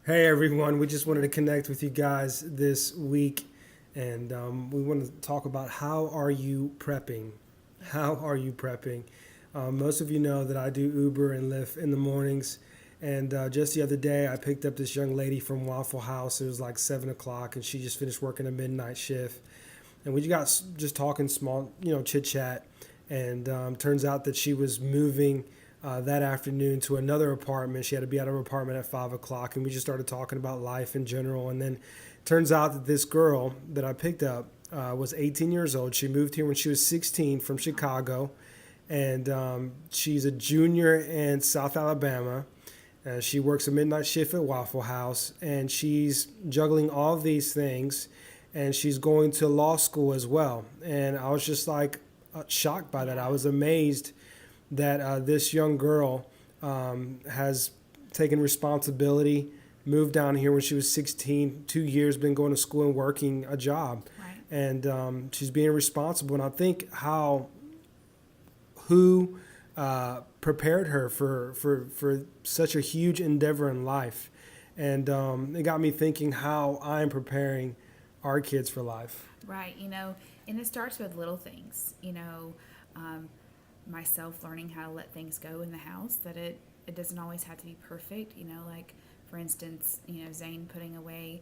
Hey everyone, we just wanted to connect with you guys this week, and we want to talk about how are you prepping? How are you prepping? Most of you know that I do Uber and Lyft in the mornings, and just the other day I picked up this young lady from Waffle House. It was like 7 o'clock, and she just finished working a midnight shift, and we got just talking small, chit chat, and turns out that she was moving that afternoon to another apartment. She had to be out of her apartment at 5 o'clock, and we just started talking about life in general. And then turns out that this girl that I picked up was 18 years old. She moved here when she was 16 from Chicago, and she's a junior in South Alabama. She works a midnight shift at Waffle House, and she's juggling all these things, and she's going to law school as well. And I was just like shocked by that. I was amazed that this young girl has taken responsibility, moved down here when she was 16, 2 years, been going to school and working a job. Right. And she's being responsible. And I think who prepared her for such a huge endeavor in life. And it got me thinking how I'm preparing our kids for life. Right. And it starts with little things, um, myself learning how to let things go in the house, that it doesn't always have to be perfect, like for instance, Zane putting away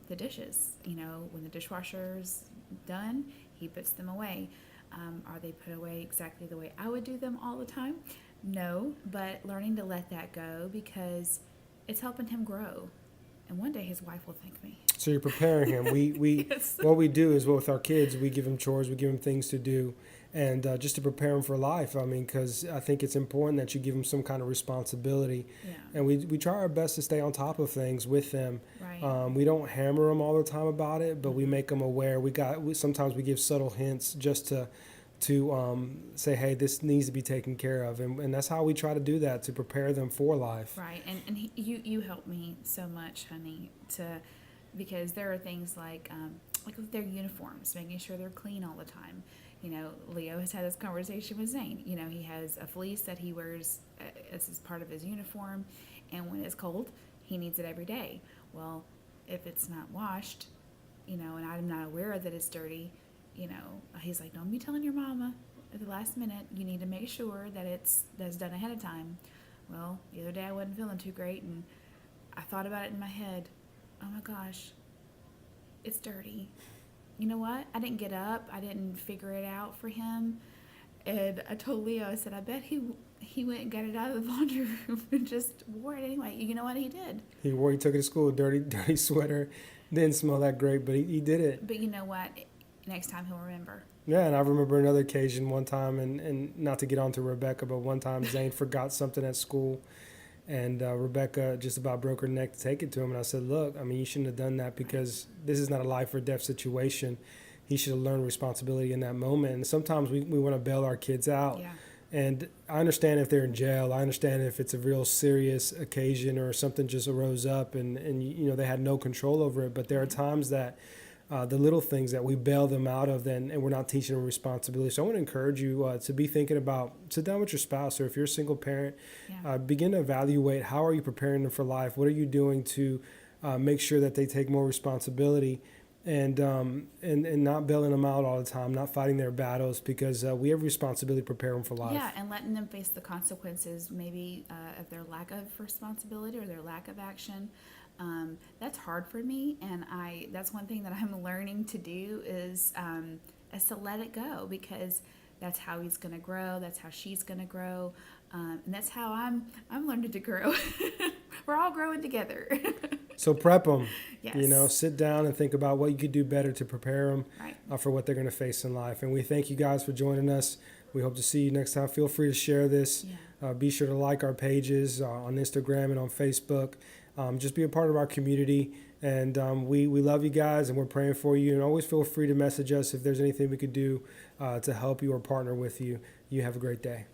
the dishes, when the dishwasher's done, he puts them away. Are they put away exactly the way I would do them all the time? No, but learning to let that go because it's helping him grow. And one day his wife will thank me. So you're preparing him. We Yes. what we do is with our kids, we give them chores, we give them things to do, and just to prepare them for life. I mean, because I think it's important that you give them some kind of responsibility, Yeah. and we try our best to stay on top of things with them. Right. We don't hammer them all the time about it, but we Mhm. make them aware. Sometimes we give subtle hints just to say, hey, this needs to be taken care of, and that's how we try to do that to prepare them for life. Right, and you help me so much, honey, because there are things like with their uniforms, making sure they're clean all the time. Leo has had this conversation with Zane. He has a fleece that he wears as part of his uniform, and when it's cold, he needs it every day. Well, if it's not washed, and I'm not aware that it's dirty, he's like, don't be telling your mama at the last minute. You need to make sure that's done ahead of time. Well, the other day I wasn't feeling too great, and I thought about it in my head. Oh my gosh, it's dirty. You know what? I didn't get up. I didn't figure it out for him. And I told Leo, I said, I bet he went and got it out of the laundry room and just wore it anyway. You know what he did? He took it to school, dirty sweater, didn't smell that great, but he did it. But you know what? Next time he'll remember. Yeah, and I remember another occasion one time, and not to get on to Rebecca, but one time Zane forgot something at school, and Rebecca just about broke her neck to take it to him. And I said, look, I mean, you shouldn't have done that because this is not a life or death situation. He should have learned responsibility in that moment. And sometimes we want to bail our kids out. Yeah. And I understand if they're in jail. I understand if it's a real serious occasion or something just arose up and they had no control over it. But there are times that the little things that we bail them out of, and we're not teaching them responsibility. So I want to encourage you to be thinking about, sit down with your spouse, or if you're a single parent, Yeah. begin to evaluate how are you preparing them for life? What are you doing to make sure that they take more responsibility, and not bailing them out all the time, not fighting their battles, because we have responsibility to prepare them for life. Yeah, and letting them face the consequences, maybe of their lack of responsibility or their lack of action. That's hard for me, and that's one thing that I'm learning to do is to let it go, because that's how he's going to grow. That's how she's going to grow, and that's how I'm learning to grow. We're all growing together. So prep them. Yes. Sit down and think about what you could do better to prepare them Right. for what they're going to face in life. And we thank you guys for joining us. We hope to see you next time. Feel free to share this. Yeah. Be sure to like our pages on Instagram and on Facebook. Just be a part of our community. And we love you guys, and we're praying for you. And always feel free to message us if there's anything we could do to help you or partner with you. You have a great day.